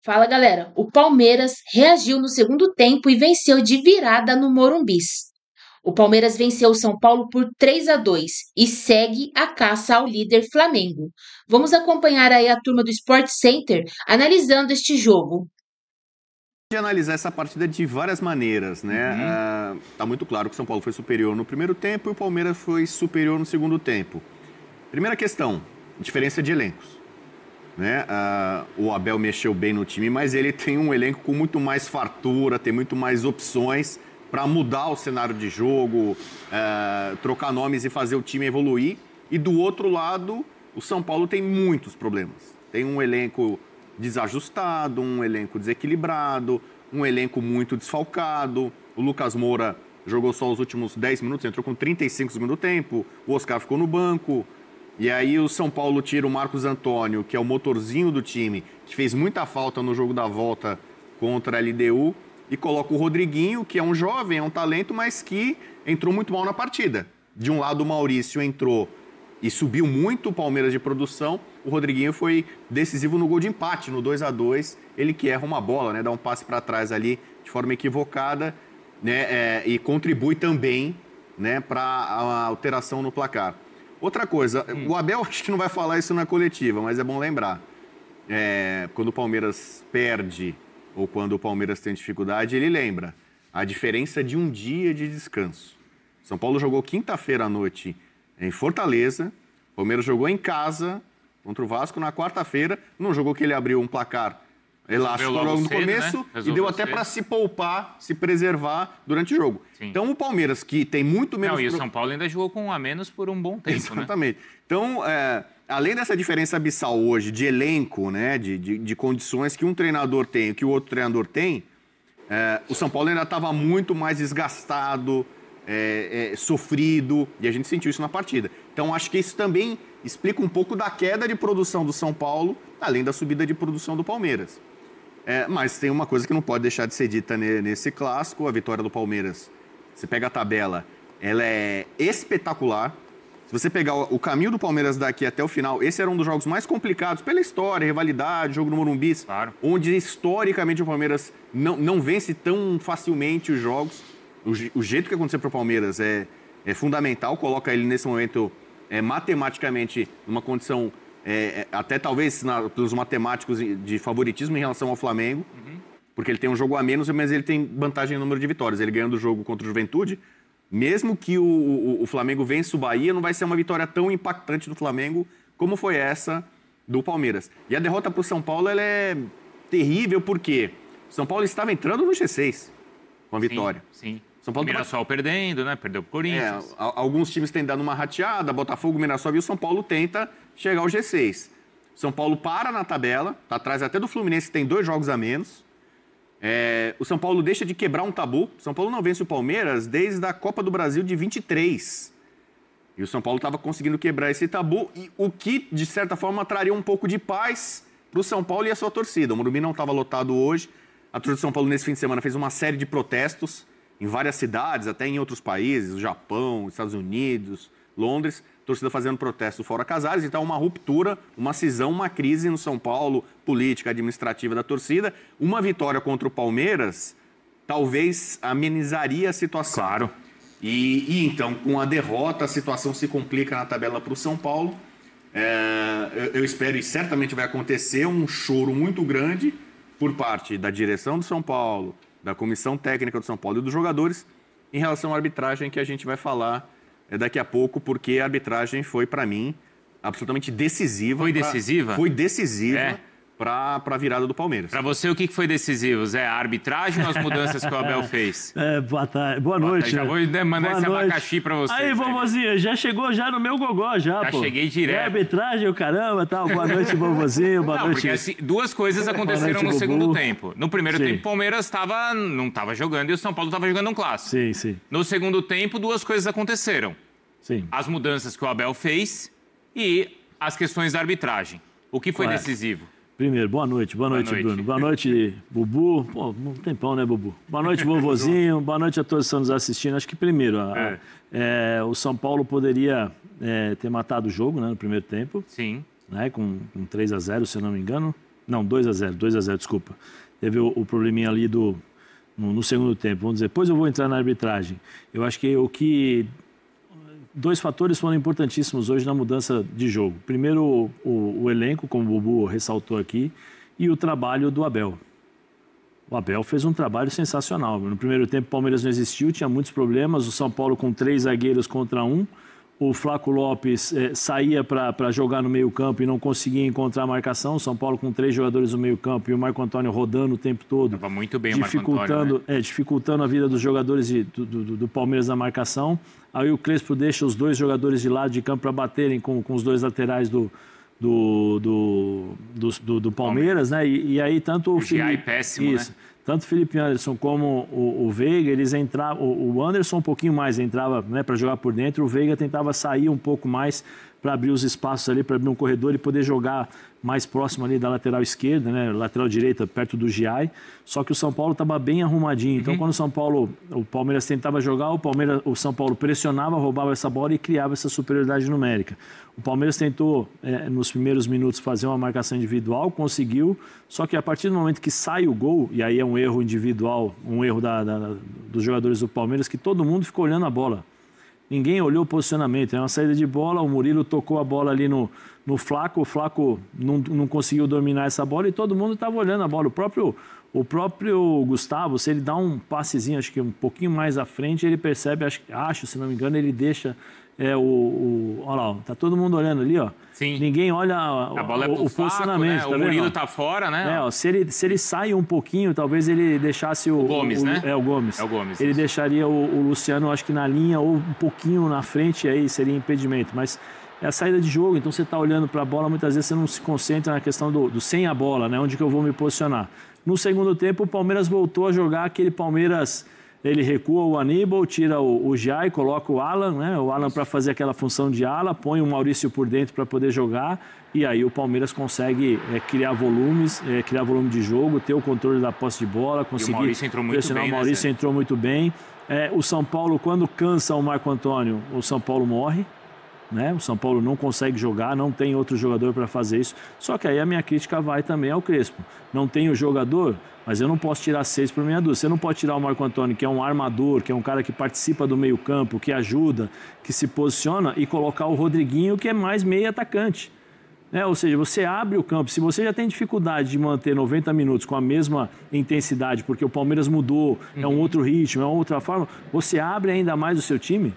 Fala, galera. O Palmeiras reagiu no segundo tempo e venceu de virada no Morumbis. O Palmeiras venceu o São Paulo por 3-2 e segue a caça ao líder Flamengo. Vamos acompanhar aí a turma do Sport Center analisando este jogo. De analisar essa partida de várias maneiras, né? Tá muito claro que o São Paulo foi superior no primeiro tempo e o Palmeiras foi superior no segundo tempo. Primeira questão, diferença de elencos. Né? O Abel mexeu bem no time, mas ele tem um elenco com muito mais fartura, tem muito mais opções para mudar o cenário de jogo, trocar nomes e fazer o time evoluir. E do outro lado, o São Paulo tem muitos problemas. Tem um elenco desajustado, um elenco desequilibrado, um elenco muito desfalcado. O Lucas Moura jogou só os últimos 10 minutos, entrou com 35 do segundo tempo, o Oscar ficou no banco. E aí o São Paulo tira o Marcos Antônio, que é o motorzinho do time, que fez muita falta no jogo da volta contra a LDU, e coloca o Rodriguinho, que é um jovem, é um talento, mas que entrou muito mal na partida. De um lado o Maurício entrou e subiu muito o Palmeiras de produção, o Rodriguinho foi decisivo no gol de empate, no 2-2, ele que erra uma bola, né, dá um passe para trás ali de forma equivocada, né, e contribui também, né, para a alteração no placar. Outra coisa, o Abel acho que não vai falar isso na coletiva, mas é bom lembrar. Quando o Palmeiras perde ou quando o Palmeiras tem dificuldade, ele lembra a diferença de um dia de descanso. São Paulo jogou quinta-feira à noite em Fortaleza, o Palmeiras jogou em casa contra o Vasco na quarta-feira, não jogou que ele abriu um placar elástico logo no começo, né? E deu até para se poupar, se preservar durante o jogo. Sim. Então o Palmeiras, que tem muito menos... Não, e o São Paulo ainda jogou com um a menos por um bom tempo, Exatamente. Né? Então, além dessa diferença abissal hoje de elenco, né, de condições que um treinador tem e que o outro treinador tem, o São Paulo ainda estava muito mais desgastado, sofrido, e a gente sentiu isso na partida. Então acho que isso também explica um pouco da queda de produção do São Paulo, além da subida de produção do Palmeiras. Mas tem uma coisa que não pode deixar de ser dita nesse clássico, a vitória do Palmeiras. Você pega a tabela, ela é espetacular. Se você pegar o caminho do Palmeiras daqui até o final, esse era um dos jogos mais complicados pela história, rivalidade, jogo no Morumbi, claro, onde historicamente o Palmeiras não vence tão facilmente os jogos. O jeito que aconteceu para o Palmeiras é fundamental, coloca ele nesse momento matematicamente numa condição... até talvez pelos matemáticos de favoritismo em relação ao Flamengo, porque ele tem um jogo a menos, mas ele tem vantagem no número de vitórias. Ele ganhando o jogo contra o Juventude, mesmo que o Flamengo vença o Bahia, não vai ser uma vitória tão impactante do Flamengo como foi essa do Palmeiras. E a derrota para o São Paulo ela é terrível porque o São Paulo estava entrando no G6 com a vitória. Sim. São Paulo Mirassol perdendo, né? Perdeu pro Corinthians. Alguns times têm dado uma rateada, Botafogo, Mirassol, e o São Paulo tenta chegar ao G6. São Paulo para na tabela, tá atrás até do Fluminense, que tem 2 jogos a menos. O São Paulo deixa de quebrar um tabu. O São Paulo não vence o Palmeiras desde a Copa do Brasil de 23. E o São Paulo estava conseguindo quebrar esse tabu, e o que, de certa forma, traria um pouco de paz para o São Paulo e a sua torcida. O Morumbi não estava lotado hoje. A torcida do São Paulo, nesse fim de semana, fez uma série de protestos em várias cidades, até em outros países, Japão, Estados Unidos, Londres, torcida fazendo protesto fora Casares. Então, uma ruptura, uma cisão, uma crise no São Paulo, política, administrativa da torcida. Uma vitória contra o Palmeiras talvez amenizaria a situação. Claro. E então, com a derrota, a situação se complica na tabela para o São Paulo. Eu espero, e certamente vai acontecer, um choro muito grande por parte da direção do São Paulo, da comissão técnica do São Paulo e dos jogadores em relação à arbitragem, que a gente vai falar daqui a pouco, porque a arbitragem foi, para mim, absolutamente decisiva. Foi decisiva? Foi decisiva para a virada do Palmeiras. Para você, o que foi decisivo, Zé? A arbitragem ou as mudanças que o Abel fez? Boa tarde. Boa noite. Já vou mandar esse abacaxi para você. Aí, vovozinho, já chegou já no meu gogó, já, pô. Cheguei direto. Arbitragem, o caramba, tal. Boa noite, vovozinho. Boa noite. Porque assim, 2 coisas aconteceram no segundo tempo. No primeiro tempo, o Palmeiras não estava jogando e o São Paulo estava jogando um clássico. Sim, sim. No segundo tempo, 2 coisas aconteceram. Sim. As mudanças que o Abel fez e as questões da arbitragem. O que foi decisivo? Primeiro, boa noite, Bruno. Boa noite, Bubu. Pô, um tempão, né, Bubu? Boa noite, vovozinho. Boa noite a todos que estão nos assistindo. Acho que primeiro, o São Paulo poderia ter matado o jogo, né, no primeiro tempo. Sim. Né, com 3-0, se eu não me engano. Não, 2-0, desculpa. Teve o probleminha ali no segundo tempo. Vamos dizer, depois eu vou entrar na arbitragem. Eu acho que dois fatores foram importantíssimos hoje na mudança de jogo. Primeiro, o elenco, como o Bubu ressaltou aqui, e o trabalho do Abel. O Abel fez um trabalho sensacional. No primeiro tempo, o Palmeiras não existiu, tinha muitos problemas. O São Paulo com 3 zagueiros contra 1. O Flaco Lopes saía para jogar no meio-campo e não conseguia encontrar a marcação. O São Paulo com 3 jogadores no meio-campo e o Marco Antônio rodando o tempo todo. Estava muito bem o Marco Antônio, né? Dificultando a vida dos jogadores do Palmeiras na marcação. Aí o Crespo deixa os 2 jogadores de lado de campo para baterem com os 2 laterais do Palmeiras, né? E aí tanto o Felipe... péssimo, isso, né? Tanto o Felipe Anderson como o Veiga, eles entravam... O Anderson um pouquinho mais entrava, né, para jogar por dentro, o Veiga tentava sair um pouco mais para abrir os espaços ali, para abrir um corredor e poder jogar mais próximo ali da lateral esquerda, né, lateral direita, perto do Giai. Só que o São Paulo estava bem arrumadinho. Então, quando o Palmeiras tentava jogar, o São Paulo pressionava, roubava essa bola e criava essa superioridade numérica. O Palmeiras tentou, nos primeiros minutos, fazer uma marcação individual, conseguiu, só que a partir do momento que sai o gol, e aí é um erro individual, um erro dos jogadores do Palmeiras, que todo mundo ficou olhando a bola. Ninguém olhou o posicionamento, é uma saída de bola, o Murilo tocou a bola ali no Flaco, o Flaco não conseguiu dominar essa bola e todo mundo estava olhando a bola. O próprio Gustavo, se ele dá um passezinho, acho que um pouquinho mais à frente, ele percebe, acho se não me engano, ele deixa olha lá, tá todo mundo olhando ali, ó. Sim. Ninguém olha a bola o posicionamento, né? tá O Murilo tá fora, né? Se ele sai um pouquinho, talvez ele deixasse o Gomes, né? O Gomes. É o Gomes. Ele isso. deixaria o Luciano, acho que na linha ou um pouquinho na frente, aí seria impedimento. Mas é a saída de jogo, então você tá olhando para a bola, muitas vezes você não se concentra na questão do sem a bola, né? Onde que eu vou me posicionar. No segundo tempo, o Palmeiras voltou a jogar aquele Palmeiras... Ele recua o Aníbal, tira o Giai, coloca o Alan, né? O Alan para fazer aquela função de ala, põe o Maurício por dentro para poder jogar e aí o Palmeiras consegue criar volume de jogo, ter o controle da posse de bola, conseguir pressionar. O Maurício entrou muito bem. O São Paulo, quando cansa o Marco Antônio, o São Paulo morre. Né? O São Paulo não consegue jogar, não tem outro jogador para fazer isso. Só que aí a minha crítica vai também ao Crespo. Não tem o jogador, mas eu não posso tirar 6 por meia dúzia. Você não pode tirar o Marco Antônio, que é um armador, que é um cara que participa do meio campo, que ajuda, que se posiciona, e colocar o Rodriguinho, que é mais meio atacante. Ou seja, você abre o campo. Se você já tem dificuldade de manter 90 minutos com a mesma intensidade, porque o Palmeiras mudou, é um outro ritmo, é uma outra forma, você abre ainda mais o seu time.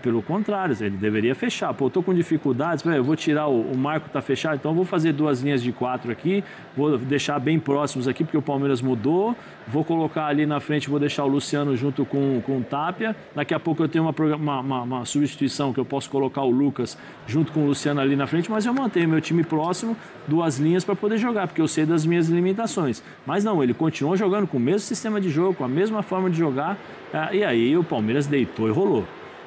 Pelo contrário, ele deveria fechar. Pô, eu tô com dificuldades, eu vou tirar o Marco, tá fechado, então eu vou fazer 2 linhas de 4 aqui, vou deixar bem próximos aqui, porque o Palmeiras mudou, vou colocar ali na frente, vou deixar o Luciano junto com o Tapia, daqui a pouco eu tenho uma substituição que eu posso colocar o Lucas junto com o Luciano ali na frente, mas eu mantenho meu time próximo, 2 linhas para poder jogar, porque eu sei das minhas limitações. Mas não, ele continuou jogando com o mesmo sistema de jogo, com a mesma forma de jogar, e aí o Palmeiras deitou e rolou.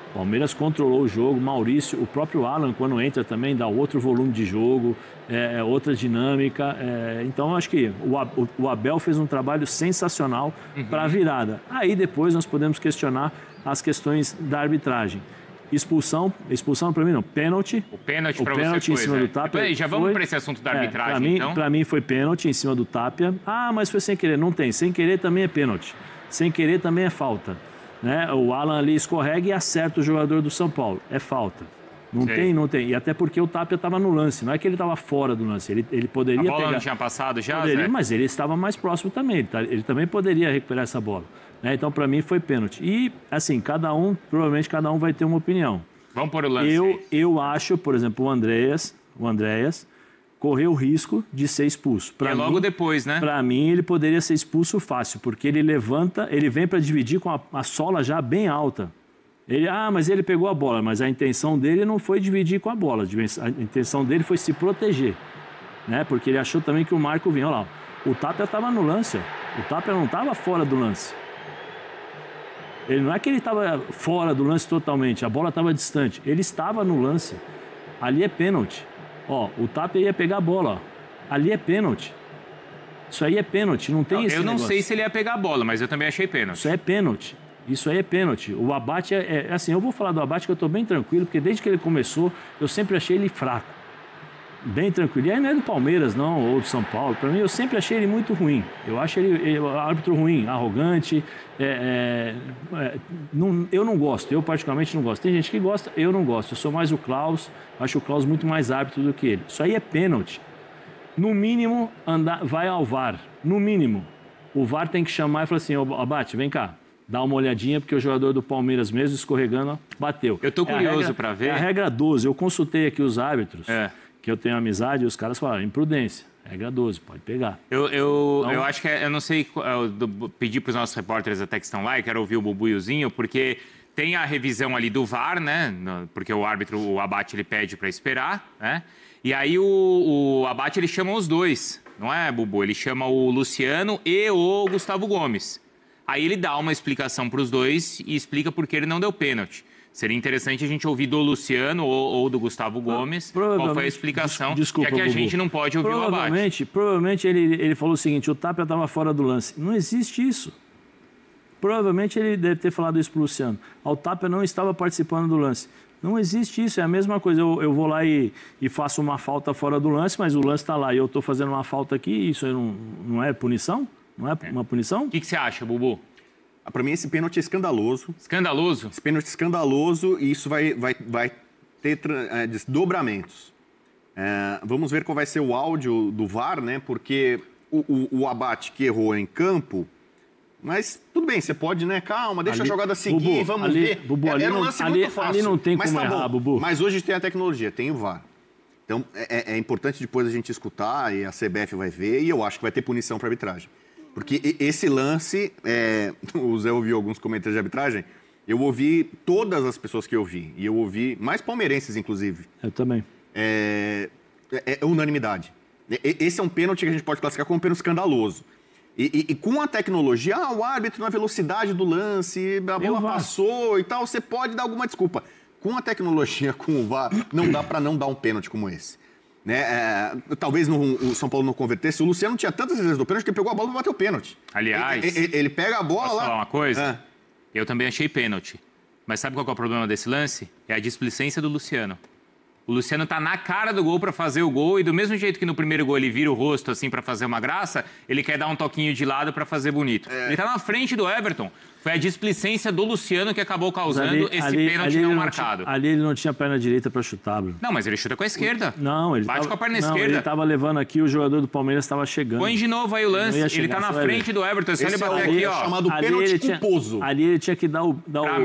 O Palmeiras controlou o jogo, Maurício, o próprio Alan, quando entra também, dá outro volume de jogo, outra dinâmica. Então, acho que o Abel fez um trabalho sensacional para a virada. Aí, depois, nós podemos questionar as questões da arbitragem. Expulsão para mim não, pênalti. O pênalti para você em cima do Tapia. Já vamos para esse assunto da arbitragem, então? Para mim foi pênalti em cima do Tapia. Ah, mas foi sem querer. Não tem. Sem querer também é pênalti. Sem querer também é falta. O Alan ali escorrega e acerta o jogador do São Paulo. É falta. Não tem. E até porque o Tapia estava no lance. Não é que ele estava fora do lance. Ele poderia pegar... A bola não tinha passado já, Zé? Mas ele estava mais próximo também. Ele também poderia recuperar essa bola. Então, para mim, foi pênalti. E, assim, provavelmente cada um vai ter uma opinião. Vamos pôr o lance. Eu acho, por exemplo, o Andréas correu o risco de ser expulso. Logo depois, né? Para mim, ele poderia ser expulso fácil, porque ele vem para dividir com a sola já bem alta. Mas ele pegou a bola, mas a intenção dele não foi dividir com a bola, a intenção dele foi se proteger, né? Porque ele achou também que o Marco vinha. Olha lá, o Tapia estava no lance, o Tapia não estava fora do lance. Ele não é que ele estava fora do lance totalmente, a bola estava distante, ele estava no lance. Ali é pênalti. O Tapia ia pegar a bola, ali é pênalti. Isso aí é pênalti, não tem esse negócio. Eu não sei se ele ia pegar a bola, mas eu também achei pênalti. Isso aí é pênalti. O Abate assim, eu vou falar do Abate que eu estou bem tranquilo, porque desde que ele começou, eu sempre achei ele fraco. bem tranquilo. E aí não é do Palmeiras, não, ou do São Paulo. Para mim, eu sempre achei ele muito ruim. Eu acho ele árbitro ruim, arrogante. Eu não gosto, eu particularmente não gosto. Tem gente que gosta, eu não gosto. Eu sou mais o Klaus, acho o Klaus muito mais árbitro do que ele. Isso aí é pênalti. No mínimo, vai ao VAR. No mínimo. O VAR tem que chamar e falar assim, Abate, vem cá. Dá uma olhadinha, porque o jogador do Palmeiras mesmo, escorregando, bateu. Eu tô curioso para ver. É a regra 12. Eu consultei aqui os árbitros, que eu tenho amizade, e os caras falaram, imprudência. Regra 12, pode pegar. Eu acho que, eu não sei, eu pedi para os nossos repórteres até que estão lá, eu quero ouvir o Bubu e o Zinho, porque tem a revisão ali do VAR, né? Porque o árbitro, o Abate, ele pede para esperar, né? E aí o Abate, ele chama os dois, não é, Bubu? Ele chama o Luciano e o Gustavo Gomes. Aí ele dá uma explicação para os dois e explica por que ele não deu pênalti. Seria interessante a gente ouvir do Luciano ou do Gustavo Gomes qual foi a explicação, desculpa, já que a gente não pode ouvir o Abate. Provavelmente ele falou o seguinte, o Tapia estava fora do lance. Não existe isso. Provavelmente ele deve ter falado isso para o Luciano. O Tapia não estava participando do lance. Não existe isso, é a mesma coisa. Eu vou lá e faço uma falta fora do lance, mas o lance está lá e eu estou fazendo uma falta aqui, isso não é punição? Não é uma punição? O que você acha, Bubu? Para mim, esse pênalti é escandaloso. Escandaloso? Esse pênalti é escandaloso e isso vai ter desdobramentos. Vamos ver qual vai ser o áudio do VAR, né? Porque o Abate que errou em campo... Mas tudo bem, você pode, né? Calma, deixa a jogada seguir, Bubu, vamos ver. Bubu, Era um lance muito fácil. Ali não tem mas como errar, Bubu. Mas hoje tem a tecnologia, tem o VAR. Então, é importante depois a gente escutar e a CBF vai ver e eu acho que vai ter punição para arbitragem. Porque esse lance, o Zé ouviu alguns comentários de arbitragem, eu ouvi todas as pessoas que eu vi, e eu ouvi mais palmeirenses, inclusive. Eu também. É unanimidade. Esse é um pênalti que a gente pode classificar como um pênalti escandaloso. E com a tecnologia, o árbitro na velocidade do lance, a bola passou e tal, você pode dar alguma desculpa. Com a tecnologia, com o VAR, não dá para não dar um pênalti como esse. Né? Talvez o São Paulo não convertesse. O Luciano tinha tantas vezes do pênalti que ele pegou a bola e bateu o pênalti. Aliás, ele pega a bola posso lá... falar uma coisa? Eu também achei pênalti. Mas sabe qual é o problema desse lance? É a displicência do Luciano. O Luciano tá na cara do gol para fazer o gol e do mesmo jeito que no primeiro gol ele vira o rosto assim para fazer uma graça, ele quer dar um toquinho de lado para fazer bonito. Ele tá na frente do Everton. Foi a displicência do Luciano que acabou causando esse pênalti não marcado. Ali ele não tinha perna direita para chutar, Bruno. Não, mas ele chuta com a esquerda. Não, ele bate com a perna esquerda. Ele tava levando aqui, o jogador do Palmeiras estava chegando. Põe de novo aí o lance. Ele tá na frente do Everton. Se ele bater aqui, ó. Chamado pênalti culposo. Ali ele tinha que dar o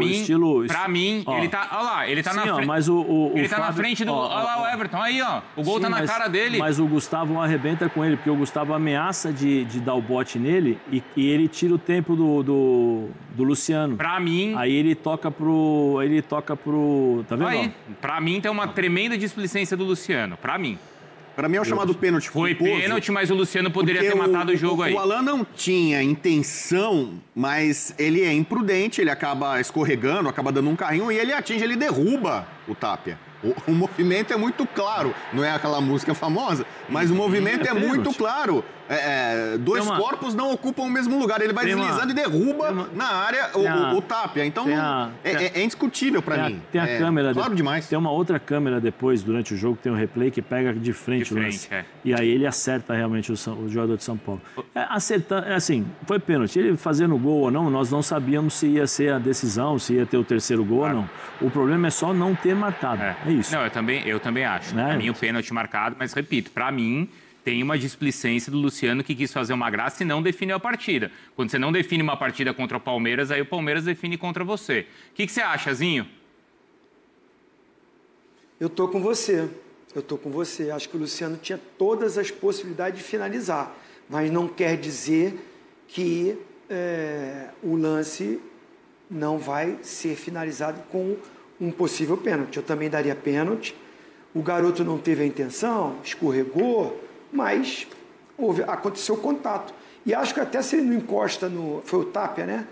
estilo... Pra mim, ele tá... Olha lá, ele tá na frente... mas ele tá na frente do... Olha lá o Everton, aí, ó. O gol tá na cara dele. Mas o Gustavo arrebenta com ele, porque o Gustavo ameaça de dar o bote nele e ele tira o tempo do Luciano. Pra mim... Aí ele toca pro... Tá vendo? Aí, pra mim tem uma tremenda displicência do Luciano. Pra mim. Pra mim é o chamado pênalti culposo. Foi pênalti, mas o Luciano poderia ter matado o jogo aí. O Alan não tinha intenção, mas ele é imprudente, ele acaba escorregando, acaba dando um carrinho e ele atinge, ele derruba o Tapia. O movimento é muito claro, não é aquela música famosa, mas o movimento é muito claro. Dois corpos não ocupam o mesmo lugar, ele vai deslizando e derruba na área o Tapia. Então é indiscutível pra mim. Tem a câmera, claro demais. Tem uma outra câmera depois, durante o jogo, tem um replay que pega de frente o lance. E aí ele acerta realmente o jogador de São Paulo. Assim, foi pênalti. Ele fazendo gol ou não, nós não sabíamos se ia ser a decisão, se ia ter o terceiro gol ou não. O problema é só não ter marcado. É isso. Não, eu também acho. Pra mim o pênalti marcado, mas repito, pra mim tem uma displicência do Luciano que quis fazer uma graça e não definiu a partida. Quando você não define uma partida contra o Palmeiras, aí o Palmeiras define contra você. O que você acha, Zinho? Eu tô com você. Acho que o Luciano tinha todas as possibilidades de finalizar, mas não quer dizer que o lance não vai ser finalizado com um possível pênalti. Eu também daria pênalti. O garoto não teve a intenção, escorregou, mas aconteceu contato. E acho que até se ele não encosta no... Foi o Tapia, né?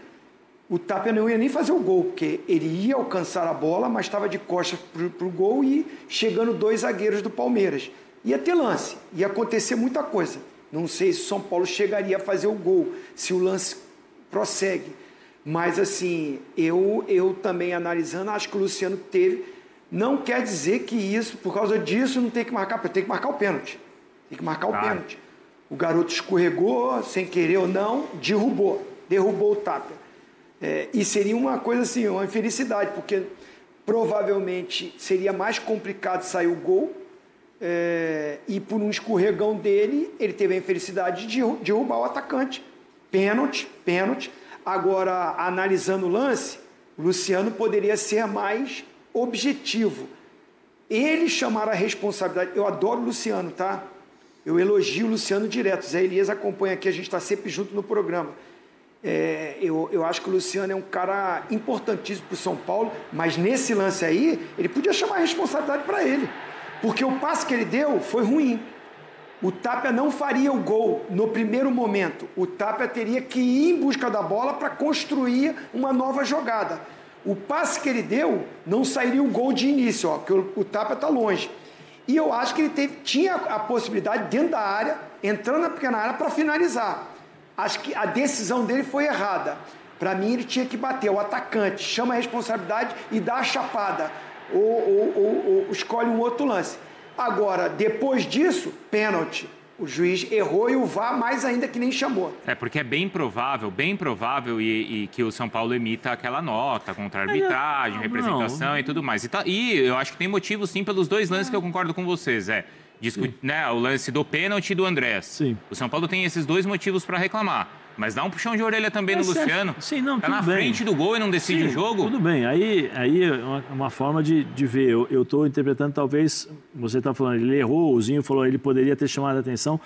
O Tapia não ia nem fazer o gol, porque ele ia alcançar a bola, mas estava de costas para o gol e chegando dois zagueiros do Palmeiras. Ia ter lance, ia acontecer muita coisa. Não sei se o São Paulo chegaria a fazer o gol, se o lance prossegue. Mas, assim, eu também analisando, acho que o Luciano teve não quer dizer que isso, por causa disso, não tem que marcar, tem que marcar o pênalti. Tem que marcar o pênalti. O garoto escorregou, sem querer ou não, derrubou o Tapia. E seria uma coisa assim, uma infelicidade, porque provavelmente seria mais complicado sair o gol, e por um escorregão dele, ele teve a infelicidade de derrubar o atacante. Pênalti. Agora, analisando o lance, o Luciano poderia ser mais objetivo. Ele chamar a responsabilidade. Eu adoro o Luciano, tá? Eu elogio o Luciano direto. Zé Elias acompanha aqui, a gente está sempre junto no programa. Eu acho que o Luciano é um cara importantíssimo para o São Paulo, mas nesse lance aí, ele podia chamar a responsabilidade para ele. Porque o passe que ele deu foi ruim. O Tapia não faria o gol no primeiro momento. O Tapia teria que ir em busca da bola para construir uma nova jogada. O passe que ele deu não sairia o gol de início, porque o Tapia está longe. E eu acho que ele tinha a possibilidade, dentro da área, entrando na pequena área, para finalizar. Acho que a decisão dele foi errada. Para mim, ele tinha que bater. O atacante chama a responsabilidade e dá a chapada. Ou escolhe um outro lance. Agora, depois disso, pênalti. O juiz errou e o VAR mais ainda que nem chamou. Porque é bem provável e que o São Paulo emita aquela nota contra a arbitragem, representação e tudo mais. E eu acho que tem motivo, sim, pelos dois lances que eu concordo com vocês. Né, o lance do pênalti e do Andrés. Sim. O São Paulo tem esses dois motivos para reclamar. Mas dá um puxão de orelha também no Luciano. Sim, não, tá na frente do gol e não decide o jogo. Tudo bem. Aí é uma forma de ver. Eu estou interpretando, talvez, você está falando, ele errou, o Zinho falou, ele poderia ter chamado a atenção.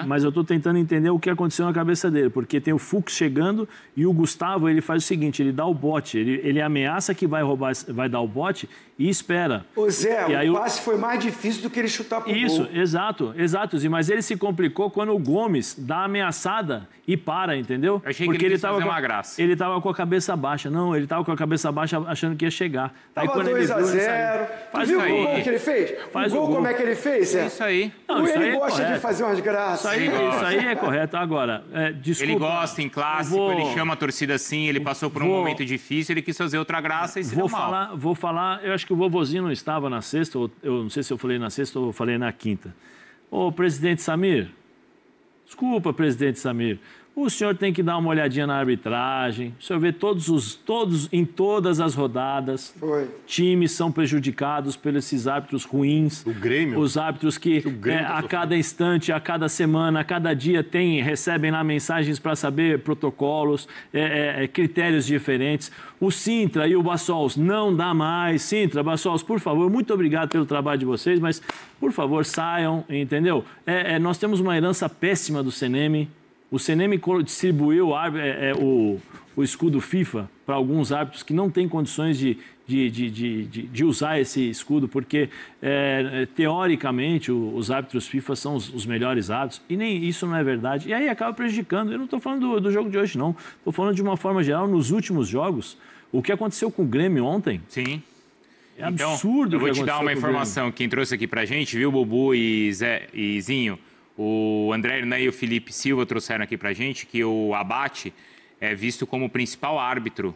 Mas eu estou tentando entender o que aconteceu na cabeça dele, porque tem o Fux chegando e o Gustavo, ele faz o seguinte, ele dá o bote, ele ameaça que vai dar o bote e espera. Ô Zé, o passe foi mais difícil do que ele chutar pro gol. Isso, exato, Zinho. Mas ele se complicou quando o Gomes dá a ameaçada e para, entendeu? Eu achei que ele tava fazer uma graça. Ele tava com a cabeça baixa. Não, ele tava com a cabeça baixa achando que ia chegar. Tava 2-0. Tu viu o gol que ele fez? O gol como é que ele fez, Zé? Isso aí. Não, ele gosta de fazer umas graças. Isso aí é correto. Agora, desculpa. Ele gosta em clássico, ele chama a torcida assim, ele passou por um momento difícil, ele quis fazer outra graça e se deu mal. Vou falar, eu acho que o vovozinho não estava na sexta, eu não sei se eu falei na sexta ou eu falei na quinta. Ô, presidente Samir, desculpa, presidente Samir, o senhor tem que dar uma olhadinha na arbitragem. O senhor vê em todas as rodadas, times são prejudicados por esses árbitros ruins. O Grêmio. Os árbitros que a cada instante, a cada semana, a cada dia recebem lá mensagens para saber protocolos, critérios diferentes. O Sintra e o Bassols não dá mais. Sintra, Bassols, por favor, muito obrigado pelo trabalho de vocês, mas, por favor, saiam, entendeu? Nós temos uma herança péssima do CNM. O CNM distribuiu o escudo FIFA para alguns árbitros que não têm condições de usar esse escudo, porque, teoricamente, os árbitros FIFA são os melhores árbitros, e nem isso não é verdade. E aí acaba prejudicando. Eu não estou falando do jogo de hoje, não. Estou falando de uma forma geral, nos últimos jogos. O que aconteceu com o Grêmio ontem... Sim. É absurdo. Então, eu vou te dar uma informação que quem trouxe aqui pra gente, viu, Bubu e Zinho? O André Hernan e o Felipe Silva trouxeram aqui pra gente que o Abate é visto como o principal árbitro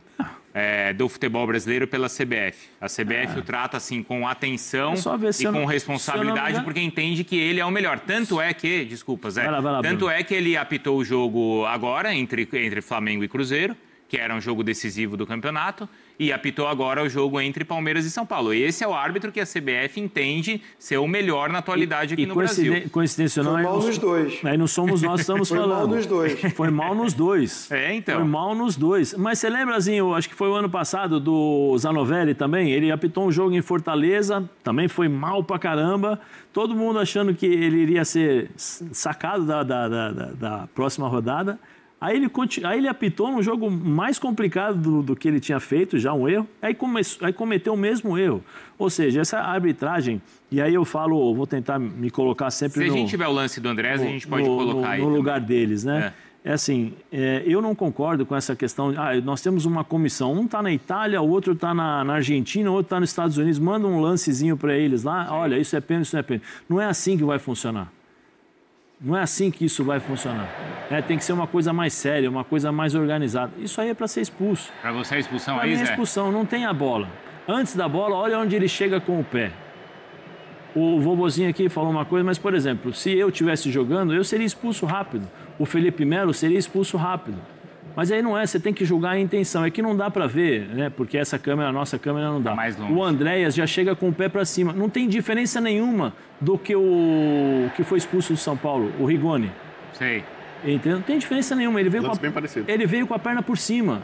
do futebol brasileiro pela CBF. A CBF o trata assim com atenção e com responsabilidade porque entende que ele é o melhor. Tanto é que, desculpa, Zé, tanto é que ele apitou o jogo agora entre Flamengo e Cruzeiro, que era um jogo decisivo do campeonato, e apitou agora o jogo entre Palmeiras e São Paulo. Esse é o árbitro que a CBF entende ser o melhor na atualidade aqui no Brasil. Coincidência não, foi mal nos dois. Aí não somos nós que estamos falando. Foi mal nos dois. Foi mal nos dois. Então. Foi mal nos dois. Mas você lembra, Zinho, acho que foi o ano passado do Zanovelli também, ele apitou um jogo em Fortaleza, também foi mal pra caramba, todo mundo achando que ele iria ser sacado da próxima rodada. Aí ele apitou num jogo mais complicado do que ele tinha feito, já um erro, aí cometeu o mesmo erro. Ou seja, essa arbitragem, e aí eu falo, vou tentar me colocar sempre Se a gente tiver o lance do Andrés, a gente pode colocar aí. No lugar deles, né? Eu não concordo com essa questão. Nós temos uma comissão, um está na Itália, o outro está na Argentina, o outro está nos Estados Unidos, manda um lancezinho para eles lá, olha, isso é pênalti, isso não é pênalti. Não é assim que vai funcionar. Não é assim que isso vai funcionar. Tem que ser uma coisa mais séria, uma coisa mais organizada. Isso aí é para ser expulso. Para você é expulsão aí, Zé? É expulsão, não tem a bola. Antes da bola, olha onde ele chega com o pé. O vovozinho aqui falou uma coisa, mas, por exemplo, se eu estivesse jogando, eu seria expulso rápido. O Felipe Melo seria expulso rápido. Mas aí não é, você tem que julgar a intenção. É que não dá para ver, né? Porque essa câmera, a nossa câmera não dá. Mais longe. O Andréas já chega com o pé para cima. Não tem diferença nenhuma do que o que foi expulso do São Paulo, o Rigoni. Sei. Entendeu? Não tem diferença nenhuma. Ele veio com a perna por cima.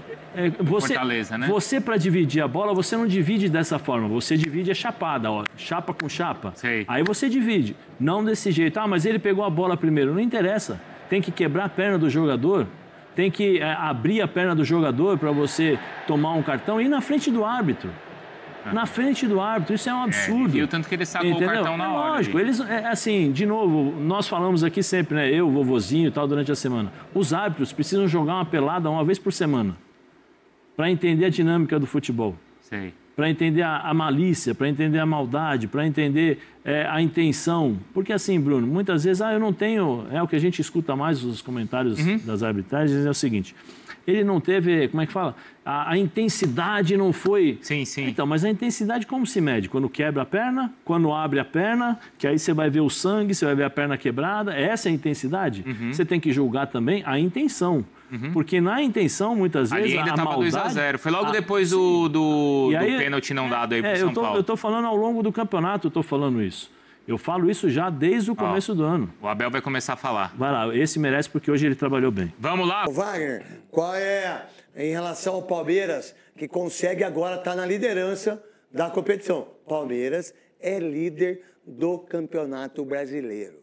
Fortaleza, né? Você, para dividir a bola, você não divide dessa forma. Você divide a chapada, ó. Chapa com chapa. Sei. Aí você divide. Não desse jeito. Ah, mas ele pegou a bola primeiro. Não interessa. Tem que quebrar a perna do jogador. Tem que abrir a perna do jogador para você tomar um cartão e ir na frente do árbitro. Na frente do árbitro, isso é um absurdo. E o tanto que ele sacou o cartão na hora. Lógico, eles, assim, de novo, nós falamos aqui sempre, né? Eu, vovozinho e tal, durante a semana. Os árbitros precisam jogar uma pelada uma vez por semana para entender a dinâmica do futebol. Sei. Para entender a malícia, para entender a maldade, para entender a intenção. Porque assim, Bruno, muitas vezes, eu não tenho... É o que a gente escuta mais nos comentários das arbitragens, é o seguinte... Ele não teve, como é que fala? A intensidade não foi... Sim, sim. Então, mas a intensidade como se mede? Quando quebra a perna, quando abre a perna, que aí você vai ver o sangue, você vai ver a perna quebrada. Essa é a intensidade? Você tem que julgar também a intenção. Porque na intenção, muitas vezes, ali ainda a tava maldade... 2-0. Foi logo depois do pênalti não dado aí pro São Paulo. Eu tô falando ao longo do campeonato, eu tô falando isso. Eu falo isso já desde o começo do ano. O Abel vai começar a falar. Vai lá, esse merece porque hoje ele trabalhou bem. Vamos lá. Wagner, qual é em relação ao Palmeiras, que consegue agora estar na liderança da competição? Palmeiras é líder do Campeonato Brasileiro.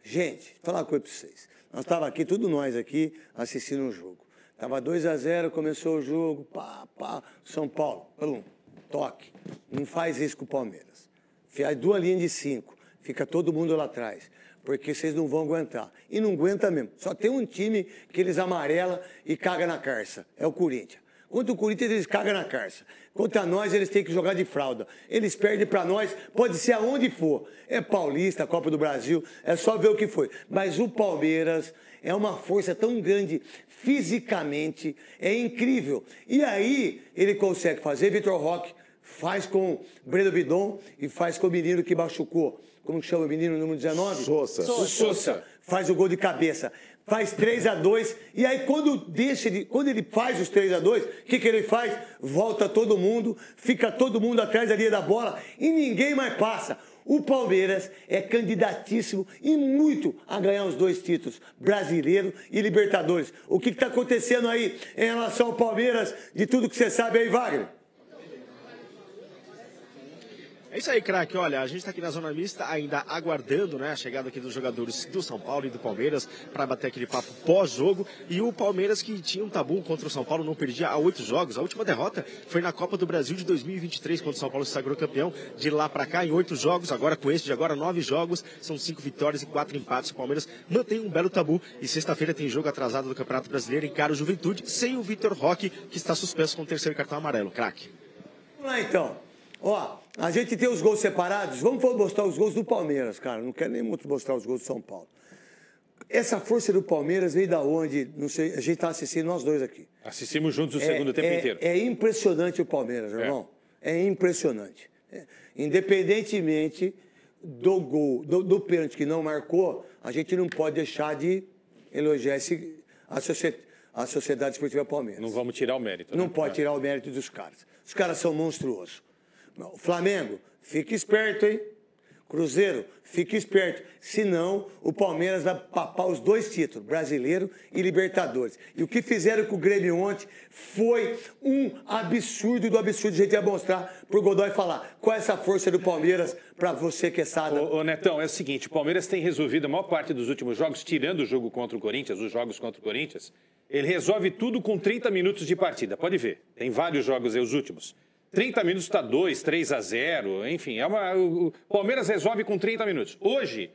Gente, vou falar uma coisa para vocês. Nós estávamos aqui, tudo nós aqui, assistindo o jogo. Estava 2-0, começou o jogo, São Paulo, toque. Não faz isso com o Palmeiras. Faz 2 linhas de 5, fica todo mundo lá atrás, porque vocês não vão aguentar. E não aguenta mesmo. Só tem um time que eles amarelam e caga na carça, é o Corinthians. Contra o Corinthians eles cagam na carça. Contra nós eles têm que jogar de fralda. Eles perdem para nós, pode ser aonde for. É Paulista, Copa do Brasil, é só ver o que foi. Mas o Palmeiras é uma força tão grande fisicamente, é incrível. E aí ele consegue fazer, Vitor Roque, faz com Breno Bidon e faz com o menino que machucou. Como que chama o menino, número 19? Sousa. Faz o gol de cabeça. Faz 3-2. E aí, quando ele faz os 3-2, o que ele faz? Volta todo mundo, fica todo mundo atrás da linha da bola e ninguém mais passa. O Palmeiras é candidatíssimo e muito a ganhar os 2 títulos, Brasileiro e Libertadores. O que está acontecendo aí em relação ao Palmeiras, de tudo que você sabe aí, Wagner? É isso aí, craque. Olha, a gente está aqui na zona mista ainda aguardando, né, a chegada aqui dos jogadores do São Paulo e do Palmeiras para bater aquele papo pós-jogo. E o Palmeiras, que tinha um tabu contra o São Paulo, não perdia há 8 jogos. A última derrota foi na Copa do Brasil de 2023, quando o São Paulo se sagrou campeão. De lá para cá, em 8 jogos, agora com esse de agora, 9 jogos, são 5 vitórias e 4 empates. O Palmeiras mantém um belo tabu. E sexta-feira tem jogo atrasado do Campeonato Brasileiro, encara o Juventude, sem o Vitor Roque, que está suspenso com o 3º cartão amarelo. Craque. Vamos lá, então. Ó, a gente tem os gols separados. Vamos mostrar os gols do Palmeiras, cara. Não quero nem muito mostrar os gols do São Paulo. Essa força do Palmeiras veio da onde? Não sei, a gente está assistindo, nós dois aqui. Assistimos juntos o segundo tempo inteiro. É impressionante o Palmeiras, irmão. É impressionante. Independentemente do gol, do pênalti que não marcou, a gente não pode deixar de elogiar a Sociedade Esportiva Palmeiras. Não vamos tirar o mérito. Não pode tirar o mérito dos caras. Os caras são monstruosos. Flamengo, fique esperto, hein? Cruzeiro, fique esperto. Senão, o Palmeiras vai papar os 2 títulos, Brasileiro e Libertadores. E o que fizeram com o Grêmio ontem foi um absurdo do absurdo. A gente vai mostrar pro Godoy falar qual é essa força do Palmeiras para você que é sada. Ô, Netão, é o seguinte, o Palmeiras tem resolvido a maior parte dos últimos jogos, tirando o jogo contra o Corinthians, os jogos contra o Corinthians, ele resolve tudo com 30 minutos de partida. Pode ver, tem vários jogos aí, os últimos. 30 minutos está 3-0, enfim, o Palmeiras resolve com 30 minutos. Hoje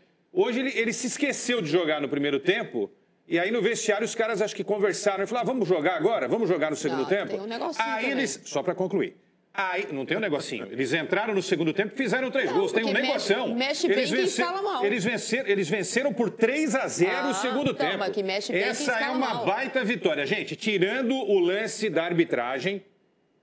ele se esqueceu de jogar no primeiro tempo, e aí no vestiário os caras acho que conversaram e falaram, vamos jogar agora? Vamos jogar no segundo tempo? Tem um negocinho aí eles, só para concluir, aí não tem um negocinho, eles entraram no segundo tempo e fizeram 3 gols, tem um negoção. Mexe bem quem fala mal. Eles venceram por 3-0 o segundo tempo. Que mexe bem Essa é uma baita vitória. Gente, tirando o lance da arbitragem,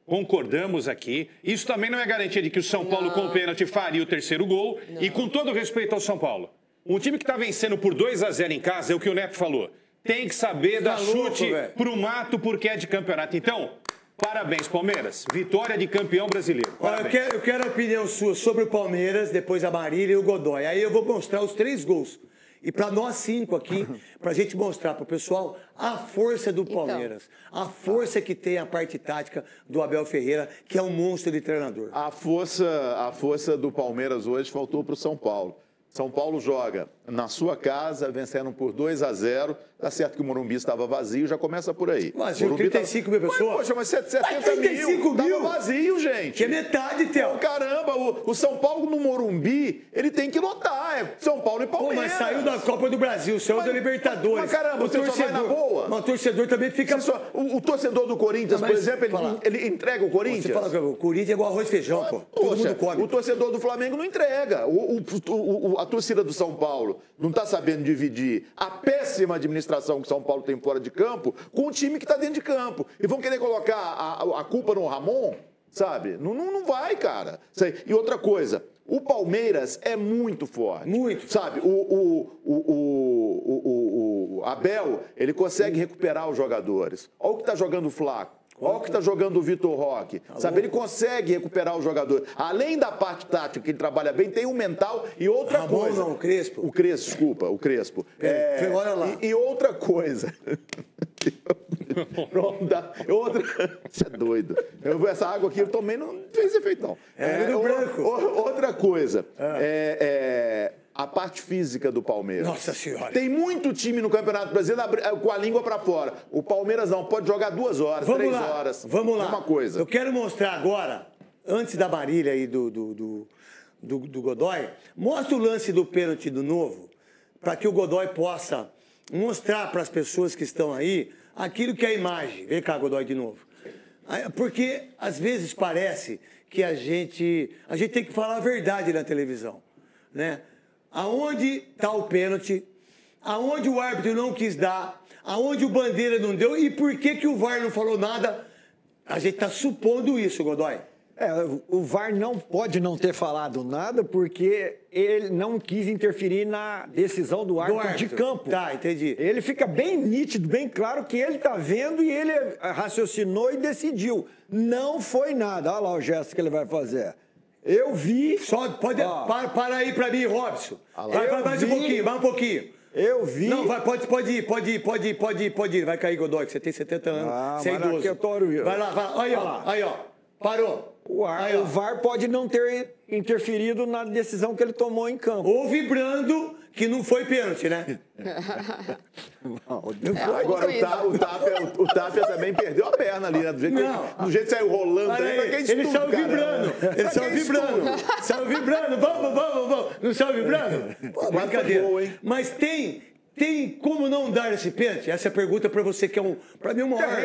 concordamos aqui. Isso também não é garantia de que o São Paulo, com o pênalti, faria o terceiro gol. Não. E com todo respeito ao São Paulo, um time que está vencendo por 2-0 em casa, é o que o Neto falou, tem que saber dar chute pro mato porque é de campeonato. Então, parabéns, Palmeiras. Vitória de campeão brasileiro. Olha, eu quero a opinião sua sobre o Palmeiras, depois a Marília e o Godoy. Aí eu vou mostrar os 3 gols. E para nós 5 aqui, para a gente mostrar para o pessoal a força do Palmeiras. A força que tem a parte tática do Abel Ferreira, que é um monstro de treinador. A força do Palmeiras hoje faltou para o São Paulo. São Paulo joga na sua casa, vencendo por 2-0. Tá certo que o Morumbi estava vazio, já começa por aí. Mas 35 mil pessoas? Poxa, mas 70 mil. Tava vazio, gente. Que é metade, Theo. Caramba, o São Paulo no Morumbi, ele tem que lotar. É São Paulo e Palmeiras. Mas saiu da Copa do Brasil, saiu da Libertadores. Mas caramba, o torcedor vai na boa. Mas o torcedor também fica... O torcedor do Corinthians, por exemplo, ele entrega o Corinthians? Você fala que o Corinthians é igual arroz e feijão, pô. Todo mundo come. O torcedor do Flamengo não entrega. A torcida do São Paulo não está sabendo dividir a péssima administração que São Paulo tem fora de campo com o time que está dentro de campo. E vão querer colocar a culpa no Ramon, sabe? Não vai, cara. E outra coisa, o Palmeiras é muito forte. Muito. Sabe, o Abel, ele consegue recuperar os jogadores. Olha o que está jogando o Flaco. Olha o que está jogando o Vitor Roque. Sabe, ele consegue recuperar o jogador. Além da parte tática, que ele trabalha bem, tem um mental e outra coisa. Não, o Crespo. O Crespo, desculpa, o Crespo. Olha lá. E outra coisa. Você é doido. Essa água aqui eu tomei, não fez efeito, não. Branco. Outra coisa. A parte física do Palmeiras. Nossa Senhora. Tem muito time no Campeonato Brasileiro com a língua pra fora. O Palmeiras não, pode jogar 2 horas, 3 horas. Vamos lá. Uma coisa. Eu quero mostrar agora, antes da Marília e do Godoy, mostra o lance do pênalti do Novo, para que o Godoy possa mostrar para as pessoas que estão aí aquilo que é a imagem. Vem cá, Godoy, de novo. Porque, às vezes, parece que a gente tem que falar a verdade na televisão, né? Aonde está o pênalti, aonde o árbitro não quis dar, aonde o Bandeira não deu e por que o VAR não falou nada, a gente está supondo isso, Godoy. O VAR não pode não ter falado nada porque ele não quis interferir na decisão do árbitro de campo. Tá, entendi. Ele fica bem nítido, bem claro que ele está vendo e ele raciocinou e decidiu. Não foi nada. Olha lá o gesto que ele vai fazer. Eu vi... Só pode... Para aí para mim, Robson. Vai mais um pouquinho. Eu vi... Não, pode ir. Vai cair, Godoy, que você tem 70 anos. Você é idoso. Vai lá. Aí, ó. Parou. O VAR pode não ter interferido na decisão que ele tomou em campo. Ou vibrando que não foi pênalti, né? Agora o Tapia também perdeu a perna ali, né? Do jeito que saiu rolando aí. Ele saiu vibrando. Saiu vibrando. Vamos. Não saiu vibrando? Brincadeira. Mas tem como não dar esse pênalti? Essa é a pergunta para você, que é para mim, o maior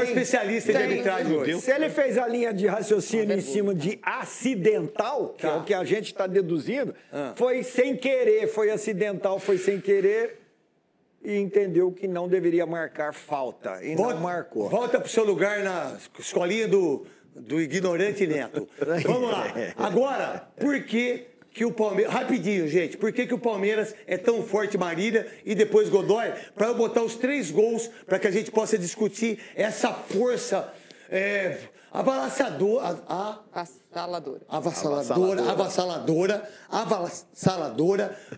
especialista de arbitragem hoje. Se ele fez a linha de raciocínio em cima de acidental, que é o que a gente está deduzindo, foi sem querer, foi acidental, foi sem querer e entendeu que não deveria marcar falta e não marcou. Volta para o seu lugar na escolinha do ignorante Neto. Vamos lá. Agora, por que o Palmeiras... Rapidinho, gente. Por que o Palmeiras é tão forte, Marília, e depois Godoy? Para eu botar os 3 gols, para que a gente possa discutir essa força avassaladora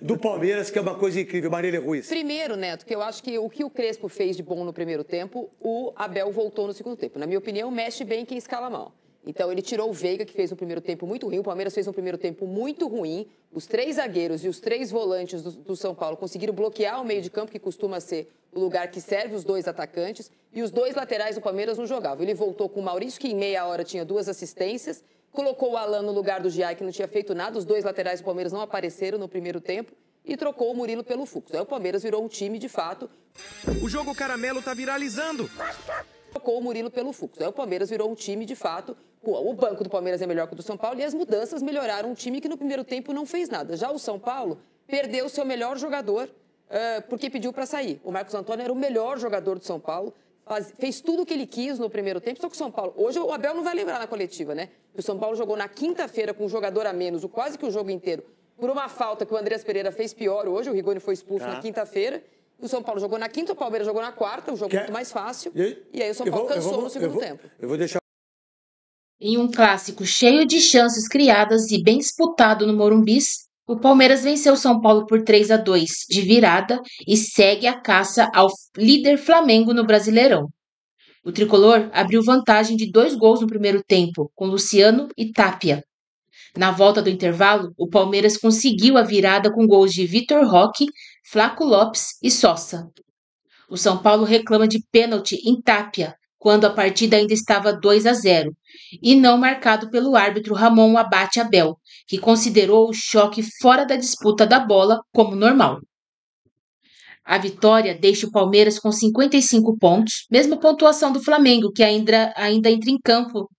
do Palmeiras, que é uma coisa incrível. Marília Ruiz. Primeiro, Neto, que eu acho que o que o Crespo fez de bom no primeiro tempo, o Abel voltou no segundo tempo. Na minha opinião, mexe bem quem escala mal. Então, ele tirou o Veiga, que fez um primeiro tempo muito ruim. O Palmeiras fez um primeiro tempo muito ruim. Os 3 zagueiros e os 3 volantes do São Paulo conseguiram bloquear o meio de campo, que costuma ser o lugar que serve os 2 atacantes. E os 2 laterais do Palmeiras não jogavam. Ele voltou com o Maurício, que em meia hora tinha 2 assistências. Colocou o Alan no lugar do Giai, que não tinha feito nada. Os 2 laterais do Palmeiras não apareceram no primeiro tempo. E trocou o Murilo pelo Fux. Aí o Palmeiras virou um time, de fato. O jogo caramelo tá viralizando. Trocou o Murilo pelo Fux. Aí o Palmeiras virou um time, de fato. O banco do Palmeiras é melhor que o do São Paulo e as mudanças melhoraram um time que no primeiro tempo não fez nada. Já o São Paulo perdeu seu melhor jogador porque pediu para sair. O Marcos Antônio era o melhor jogador do São Paulo, fez tudo o que ele quis no primeiro tempo, só que o São Paulo... Hoje o Abel não vai lembrar na coletiva, né? O São Paulo jogou na quinta-feira com um jogador a menos, quase que o jogo inteiro, por uma falta que o Andreas Pereira fez pior hoje, o Rigoni foi expulso na quinta-feira. O São Paulo jogou na quinta, o Palmeiras jogou na quarta, um jogo muito mais fácil. E aí o São Paulo cansou no segundo tempo. Eu vou deixar... Em um clássico cheio de chances criadas e bem disputado no Morumbi, o Palmeiras venceu o São Paulo por 3-2 de virada e segue a caça ao líder Flamengo no Brasileirão. O tricolor abriu vantagem de 2 gols no primeiro tempo, com Luciano e Tapia. Na volta do intervalo, o Palmeiras conseguiu a virada com gols de Vitor Roque, Flaco Lopes e Sosa. O São Paulo reclama de pênalti em Tapia, quando a partida ainda estava 2-0, e não marcado pelo árbitro Ramon Abate Abel, que considerou o choque fora da disputa da bola como normal. A vitória deixa o Palmeiras com 55 pontos, mesma pontuação do Flamengo, que ainda entra em campo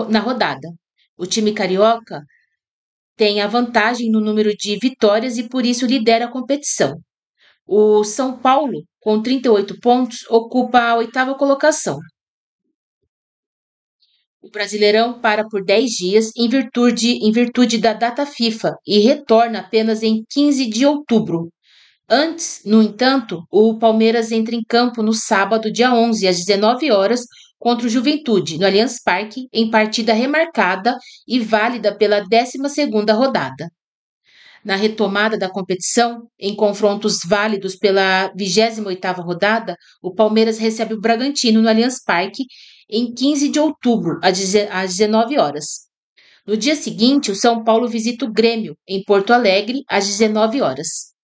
na rodada. O time carioca tem a vantagem no número de vitórias e por isso lidera a competição. O São Paulo, com 38 pontos, ocupa a 8ª colocação. O Brasileirão para por 10 dias em virtude da data FIFA e retorna apenas em 15 de outubro. Antes, no entanto, o Palmeiras entra em campo no sábado, dia 11, às 19 horas, contra o Juventude, no Allianz Parque, em partida remarcada e válida pela 12ª rodada. Na retomada da competição, em confrontos válidos pela 28ª rodada, o Palmeiras recebe o Bragantino no Allianz Parque em 15 de outubro, às 19 horas. No dia seguinte, o São Paulo visita o Grêmio, em Porto Alegre, às 19 horas.